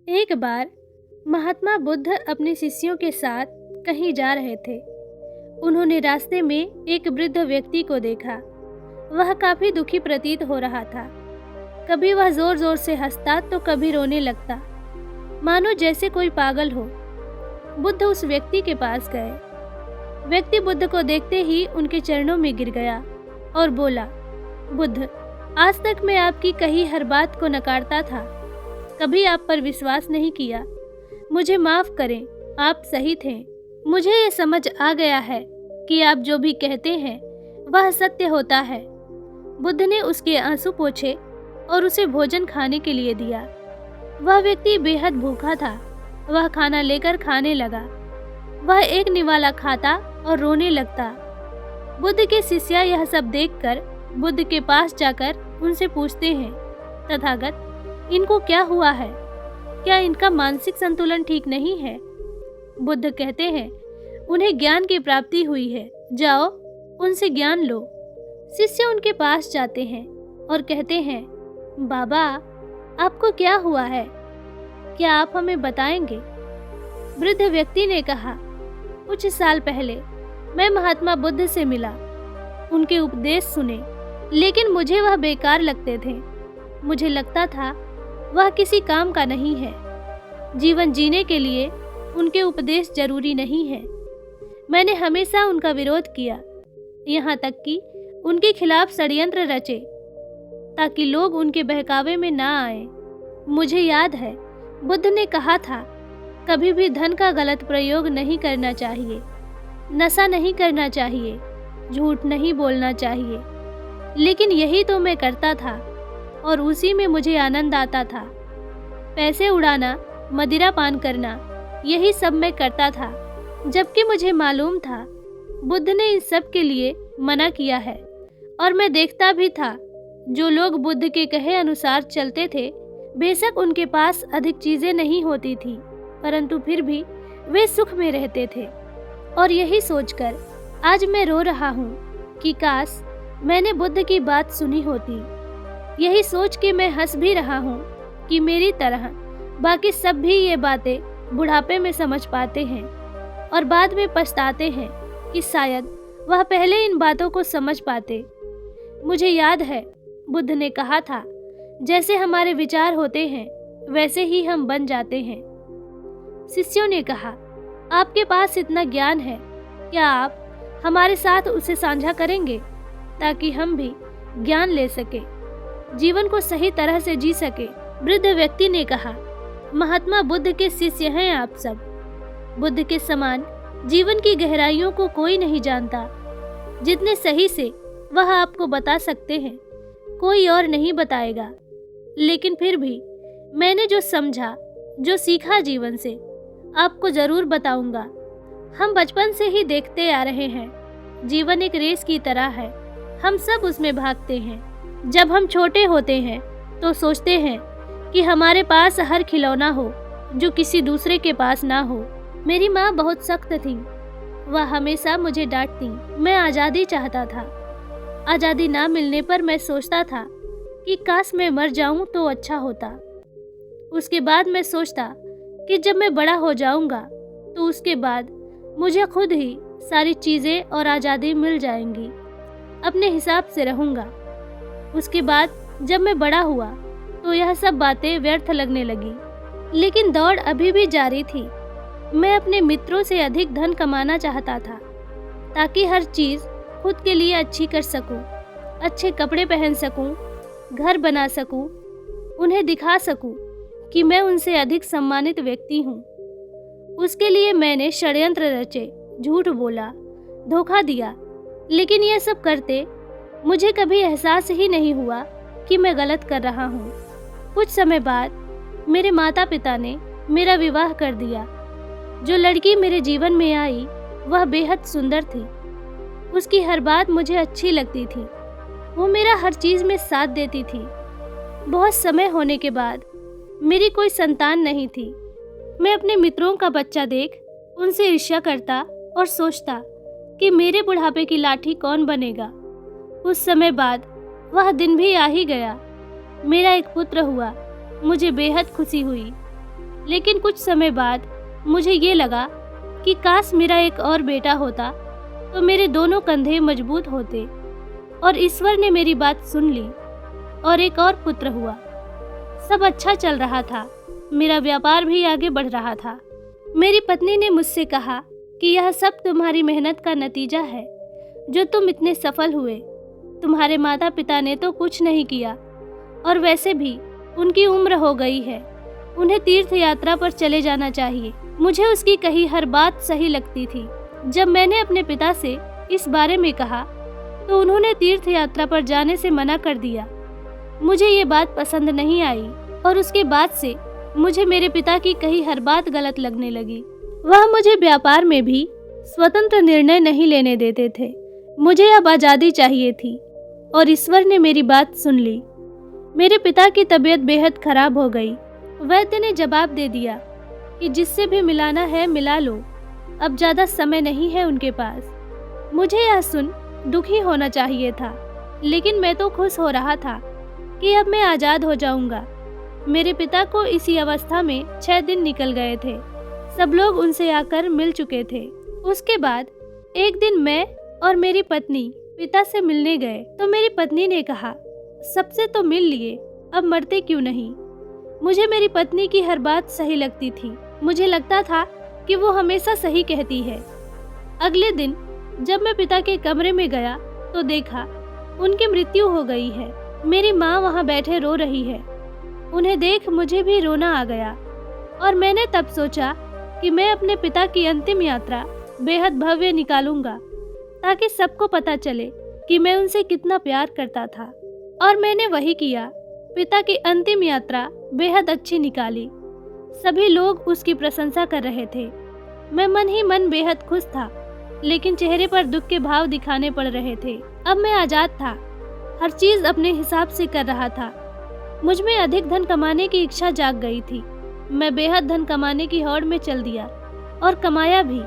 एक बार महात्मा बुद्ध अपने शिष्यों के साथ कहीं जा रहे थे। उन्होंने रास्ते में एक वृद्ध व्यक्ति को देखा। वह काफी दुखी प्रतीत हो रहा था। कभी वह जोर जोर से हंसता तो कभी रोने लगता, मानो जैसे कोई पागल हो। बुद्ध उस व्यक्ति के पास गए। व्यक्ति बुद्ध को देखते ही उनके चरणों में गिर गया और बोला, बुद्ध, आज तक मैं आपकी कही हर बात को नकारता था, कभी आप पर विश्वास नहीं किया। मुझे माफ करें, आप सही थे। मुझे ये समझ आ गया है कि आप जो भी कहते हैं वह सत्य होता है। बुद्ध ने उसके आंसू पोंछे और उसे भोजन खाने के लिए दिया। वह व्यक्ति बेहद भूखा था। वह खाना लेकर खाने लगा। वह एक निवाला खाता और रोने लगता। बुद्ध के शिष्य यह सब देखकर बुद्ध के पास जाकर उनसे पूछते हैं, तथागत, इनको क्या हुआ है? क्या इनका मानसिक संतुलन ठीक नहीं है? बुद्ध कहते हैं, उन्हें ज्ञान की प्राप्ति हुई है, जाओ उनसे ज्ञान लो। शिष्य उनके पास जाते हैं और कहते हैं, बाबा, आपको क्या हुआ है? क्या आप हमें बताएंगे? वृद्ध व्यक्ति ने कहा, कुछ साल पहले मैं महात्मा बुद्ध से मिला, उनके उपदेश सुने, लेकिन मुझे वह बेकार लगते थे। मुझे लगता था वह किसी काम का नहीं है। जीवन जीने के लिए उनके उपदेश जरूरी नहीं है। मैंने हमेशा उनका विरोध किया, यहाँ तक कि उनके खिलाफ षड्यंत्र रचे ताकि लोग उनके बहकावे में ना आए। मुझे याद है बुद्ध ने कहा था, कभी भी धन का गलत प्रयोग नहीं करना चाहिए, नशा नहीं करना चाहिए, झूठ नहीं बोलना चाहिए। लेकिन यही तो मैं करता था और उसी में मुझे आनंद आता था। पैसे उड़ाना, मदिरा पान करना, यही सब मैं करता था, जबकि मुझे मालूम था बुद्ध ने इन सब के लिए मना किया है। और मैं देखता भी था, जो लोग बुद्ध के कहे अनुसार चलते थे, बेशक उनके पास अधिक चीजें नहीं होती थी, परंतु फिर भी वे सुख में रहते थे। और यही सोचकर आज मैं रो रहा हूँ कि काश मैंने बुद्ध की बात सुनी होती। यही सोच के मैं हंस भी रहा हूँ कि मेरी तरह बाकी सब भी ये बातें बुढ़ापे में समझ पाते हैं और बाद में पछताते हैं कि शायद वह पहले इन बातों को समझ पाते। मुझे याद है बुद्ध ने कहा था, जैसे हमारे विचार होते हैं वैसे ही हम बन जाते हैं। शिष्यों ने कहा, आपके पास इतना ज्ञान है, क्या आप हमारे साथ उसे साझा करेंगे ताकि हम भी ज्ञान ले सके, जीवन को सही तरह से जी सके? वृद्ध व्यक्ति ने कहा, महात्मा बुद्ध के शिष्य हैं आप सब। बुद्ध के समान जीवन की गहराइयों को कोई नहीं जानता। जितने सही से वह आपको बता सकते हैं, कोई और नहीं बताएगा। लेकिन फिर भी मैंने जो समझा, जो सीखा जीवन से, आपको जरूर बताऊंगा। हम बचपन से ही देखते आ रहे हैं, जीवन एक रेस की तरह है, हम सब उसमें भागते हैं। जब हम छोटे होते हैं तो सोचते हैं कि हमारे पास हर खिलौना हो जो किसी दूसरे के पास ना हो। मेरी माँ बहुत सख्त थी, वह हमेशा मुझे डांटती। मैं आज़ादी चाहता था। आज़ादी ना मिलने पर मैं सोचता था कि काश मैं मर जाऊं तो अच्छा होता। उसके बाद मैं सोचता कि जब मैं बड़ा हो जाऊंगा तो उसके बाद मुझे खुद ही सारी चीज़ें और आज़ादी मिल जाएंगी, अपने हिसाब से रहूंगा। उसके बाद जब मैं बड़ा हुआ तो यह सब बातें व्यर्थ लगने लगी। लेकिन दौड़ अभी भी जारी थी। मैं अपने मित्रों से अधिक धन कमाना चाहता था ताकि हर चीज़ खुद के लिए अच्छी कर सकूं, अच्छे कपड़े पहन सकूं, घर बना सकूं, उन्हें दिखा सकूं कि मैं उनसे अधिक सम्मानित व्यक्ति हूं। उसके लिए मैंने षड्यंत्र रचे, झूठ बोला, धोखा दिया। लेकिन यह सब करते मुझे कभी एहसास ही नहीं हुआ कि मैं गलत कर रहा हूँ। कुछ समय बाद मेरे माता पिता ने मेरा विवाह कर दिया। जो लड़की मेरे जीवन में आई वह बेहद सुंदर थी। उसकी हर बात मुझे अच्छी लगती थी। वो मेरा हर चीज़ में साथ देती थी। बहुत समय होने के बाद मेरी कोई संतान नहीं थी। मैं अपने मित्रों का बच्चा देख उनसे ईर्ष्या करता और सोचता कि मेरे बुढ़ापे की लाठी कौन बनेगा। कुछ समय बाद वह दिन भी आ ही गया। मेरा एक पुत्र हुआ। मुझे बेहद खुशी हुई। लेकिन कुछ समय बाद मुझे ये लगा कि काश मेरा एक और बेटा होता तो मेरे दोनों कंधे मजबूत होते। और ईश्वर ने मेरी बात सुन ली और एक और पुत्र हुआ। सब अच्छा चल रहा था, मेरा व्यापार भी आगे बढ़ रहा था। मेरी पत्नी ने मुझसे कहा कि यह सब तुम्हारी मेहनत का नतीजा है जो तुम इतने सफल हुए। तुम्हारे माता पिता ने तो कुछ नहीं किया, और वैसे भी उनकी उम्र हो गई है, उन्हें तीर्थ यात्रा पर चले जाना चाहिए। मुझे उसकी कही हर बात सही लगती थी। जब मैंने अपने पिता से इस बारे में कहा तो उन्होंने तीर्थ यात्रा पर जाने से मना कर दिया। मुझे ये बात पसंद नहीं आई और उसके बाद से मुझे मेरे पिता की कही हर बात गलत लगने लगी। वह मुझे व्यापार में भी स्वतंत्र निर्णय नहीं लेने देते थे। मुझे अब आज़ादी चाहिए थी और ईश्वर ने मेरी बात सुन ली। मेरे पिता की तबीयत बेहद खराब हो गई। वैद्य ने जवाब दे दिया कि जिससे भी मिलाना है मिला लो, अब ज़्यादा समय नहीं है उनके पास। मुझे यह सुन दुखी होना चाहिए था, लेकिन मैं तो खुश हो रहा था कि अब मैं आज़ाद हो जाऊंगा। मेरे पिता को इसी अवस्था में 6 दिन निकल गए थे। सब लोग उनसे आकर मिल चुके थे। उसके बाद एक दिन मैं और मेरी पत्नी पिता से मिलने गए तो मेरी पत्नी ने कहा, सबसे तो मिल लिए, अब मरते क्यों नहीं। मुझे मेरी पत्नी की हर बात सही लगती थी। मुझे लगता था कि वो हमेशा सही कहती है। अगले दिन जब मैं पिता के कमरे में गया तो देखा उनकी मृत्यु हो गई है। मेरी माँ वहाँ बैठे रो रही है। उन्हें देख मुझे भी रोना आ गया और मैंने तब सोचा कि मैं अपने पिता की अंतिम यात्रा बेहद भव्य निकालूंगा ताकि सबको पता चले कि मैं उनसे कितना प्यार करता था। और मैंने वही किया। पिता की अंतिम यात्रा बेहद अच्छी निकाली। सभी लोग उसकी प्रशंसा कर रहे थे। मैं मन ही मन बेहद खुश था, लेकिन चेहरे पर दुख के भाव दिखाने पड़ रहे थे। अब मैं आज़ाद था, हर चीज़ अपने हिसाब से कर रहा था। मुझ में अधिक धन कमाने की इच्छा जाग गई थी। मैं बेहद धन कमाने की होड़ में चल दिया और कमाया भी।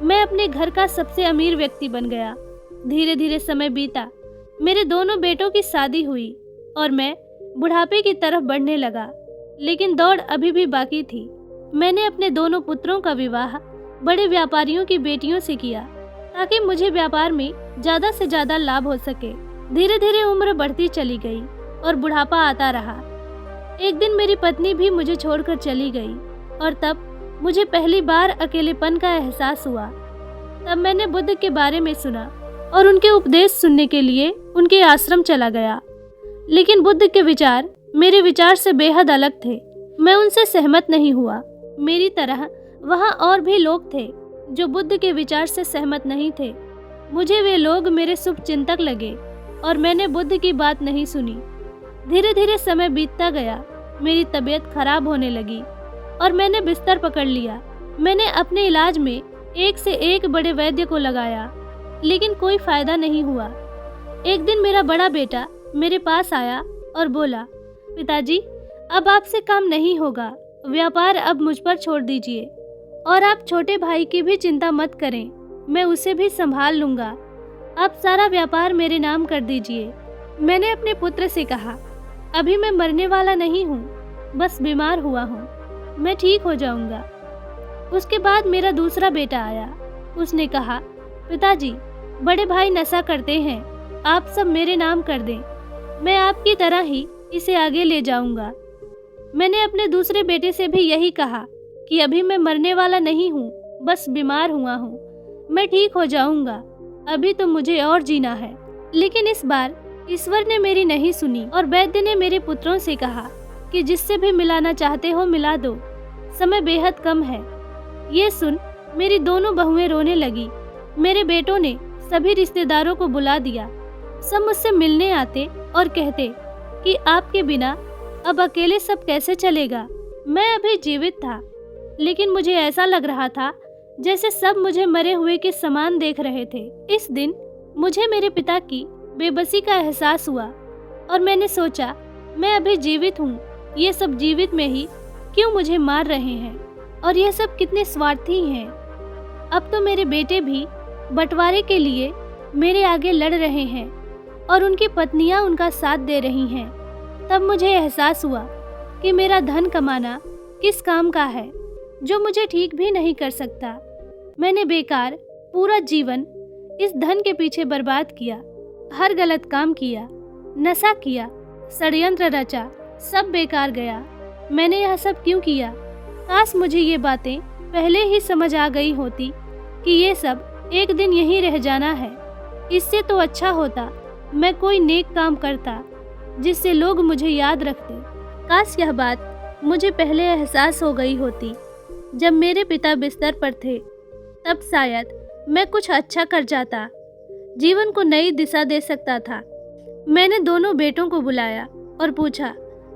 मैं अपने घर का सबसे अमीर व्यक्ति बन गया। धीरे धीरे समय बीता। मेरे दोनों बेटों की शादी हुई और मैं बुढ़ापे की तरफ बढ़ने लगा, लेकिन दौड़ अभी भी बाकी थी। मैंने अपने दोनों पुत्रों का विवाह बड़े व्यापारियों की बेटियों से किया ताकि मुझे व्यापार में ज़्यादा से ज़्यादा लाभ हो सके। धीरे धीरे उम्र बढ़ती चली गई और बुढ़ापा आता रहा। एक दिन मेरी पत्नी भी मुझे छोड़कर चली गई और तब मुझे पहली बार अकेलेपन का एहसास हुआ। तब मैंने बुद्ध के बारे में सुना और उनके उपदेश सुनने के लिए उनके आश्रम चला गया। लेकिन बुद्ध के विचार मेरे विचार से बेहद अलग थे। मैं उनसे सहमत नहीं हुआ। मेरी तरह वहाँ और भी लोग थे जो बुद्ध के विचार से सहमत नहीं थे। मुझे वे लोग मेरे शुभ चिंतक लगे और मैंने बुद्ध की बात नहीं सुनी। धीरे धीरे समय बीतता गया। मेरी तबीयत खराब होने लगी और मैंने बिस्तर पकड़ लिया। मैंने अपने इलाज में एक से एक बड़े वैद्य को लगाया, लेकिन कोई फायदा नहीं हुआ। एक दिन मेरा बड़ा बेटा मेरे पास आया और बोला, पिताजी, अब आपसे काम नहीं होगा, व्यापार अब मुझ पर छोड़ दीजिए और आप छोटे भाई की भी चिंता मत करें, मैं उसे भी संभाल लूँगा। आप सारा व्यापार मेरे नाम कर दीजिए। मैंने अपने पुत्र से कहा, अभी मैं मरने वाला नहीं हूँ, बस बीमार हुआ हूँ, मैं ठीक हो जाऊँगा। उसके बाद मेरा दूसरा बेटा आया। उसने कहा, पिताजी, बड़े भाई नशा करते हैं, आप सब मेरे नाम कर दें, मैं आपकी तरह ही इसे आगे ले जाऊंगा। मैंने अपने दूसरे बेटे से भी यही कहा कि अभी मैं मरने वाला नहीं हूँ, बस बीमार हुआ हूँ, मैं ठीक हो जाऊंगा, अभी तो मुझे और जीना है। लेकिन इस बार ईश्वर ने मेरी नहीं सुनी और वैद्य ने मेरे पुत्रों से कहा कि जिससे भी मिलाना चाहते हो मिला दो, समय बेहद कम है। ये सुन मेरी दोनों बहुएं रोने लगी। मेरे बेटों ने सभी रिश्तेदारों को बुला दिया। सब मुझसे मिलने आते और कहते कि आपके बिना अब अकेले सब कैसे चलेगा। मैं अभी जीवित था, लेकिन मुझे ऐसा लग रहा था जैसे सब मुझे मरे हुए के समान देख रहे थे। इस दिन मुझे मेरे पिता की बेबसी का एहसास हुआ और मैंने सोचा, मैं अभी जीवित हूँ, ये सब जीवित में ही क्यों मुझे मार रहे हैं और ये सब कितने स्वार्थी हैं। अब तो मेरे बेटे भी बंटवारे के लिए मेरे आगे लड़ रहे हैं और उनकी पत्नियां उनका साथ दे रही हैं। तब मुझे एहसास हुआ कि मेरा धन कमाना किस काम का है, जो मुझे ठीक भी नहीं कर सकता। मैंने बेकार पूरा जीवन इस धन के पीछे बर्बाद किया, हर गलत काम किया, नशा किया, षड्यंत्र रचा, सब बेकार गया। मैंने यह सब क्यों किया? काश मुझे ये बातें पहले ही समझ आ गई होती कि ये सब एक दिन यहीं रह जाना है। इससे तो अच्छा होता मैं कोई नेक काम करता जिससे लोग मुझे याद रखते। काश यह बात मुझे पहले एहसास हो गई होती जब मेरे पिता बिस्तर पर थे, तब शायद मैं कुछ अच्छा कर जाता, जीवन को नई दिशा दे सकता था। मैंने दोनों बेटों को बुलाया और पूछा,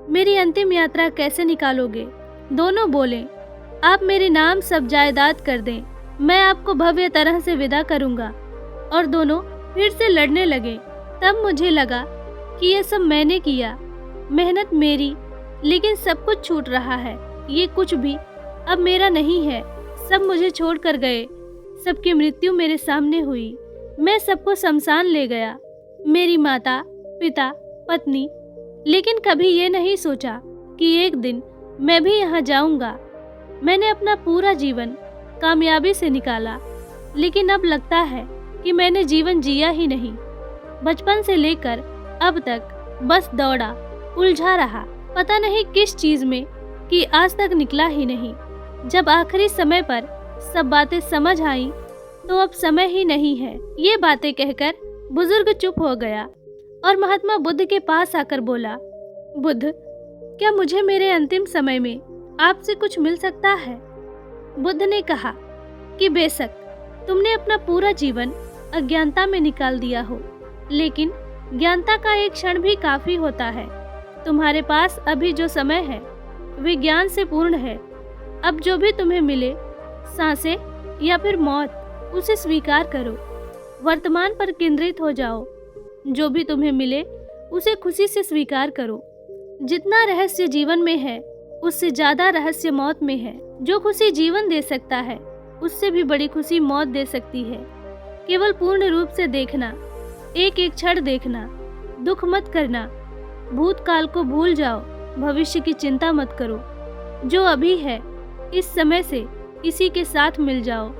मेरी अंतिम यात्रा कैसे निकालोगे? दोनों बोले, आप मेरे नाम सब जायदाद कर दें, मैं आपको भव्य तरह से विदा करूंगा। और दोनों फिर से लड़ने लगे। तब मुझे लगा कि ये सब मैंने किया, मेहनत मेरी, लेकिन सब कुछ छूट रहा है। ये कुछ भी अब मेरा नहीं है, सब मुझे छोड़ कर गए। सबकी मृत्यु मेरे सामने हुई, मैं सबको शमशान ले गया, मेरी माता, पिता, पत्नी। लेकिन कभी ये नहीं सोचा कि एक दिन मैं भी यहाँ जाऊँगा। मैंने अपना पूरा जीवन कामयाबी से निकाला, लेकिन अब लगता है कि मैंने जीवन जिया ही नहीं। बचपन से लेकर अब तक बस दौड़ा, उलझा रहा, पता नहीं किस चीज में कि आज तक निकला ही नहीं। जब आखिरी समय पर सब बातें समझ आईं, तो अब समय ही नहीं है। ये बातें कहकर बुजुर्ग चुप हो गया और महात्मा बुद्ध के पास आकर बोला, बुद्ध, क्या मुझे मेरे अंतिम समय में आपसे कुछ मिल सकता है? बुद्ध ने कहा कि बेशक तुमने अपना पूरा जीवन अज्ञानता में निकाल दिया हो, लेकिन ज्ञानता का एक क्षण भी काफी होता है। तुम्हारे पास अभी जो समय है वे ज्ञान से पूर्ण है। अब जो भी तुम्हें मिले, सांसें या फिर मौत, उसे स्वीकार करो। वर्तमान पर केंद्रित हो जाओ। जो भी तुम्हें मिले उसे खुशी से स्वीकार करो। जितना रहस्य जीवन में है, उससे ज्यादा रहस्य मौत में है। जो खुशी जीवन दे सकता है, उससे भी बड़ी खुशी मौत दे सकती है। केवल पूर्ण रूप से देखना, एक एक क्षण देखना, दुख मत करना, भूतकाल को भूल जाओ, भविष्य की चिंता मत करो। जो अभी है, इस समय से इसी के साथ मिल जाओ।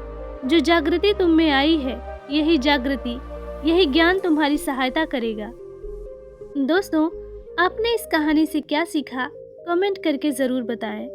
जो जागृति तुम में आई है, यही जागृति, यही ज्ञान तुम्हारी सहायता करेगा। दोस्तों, आपने इस कहानी से क्या सीखा, कमेंट करके ज़रूर बताएं।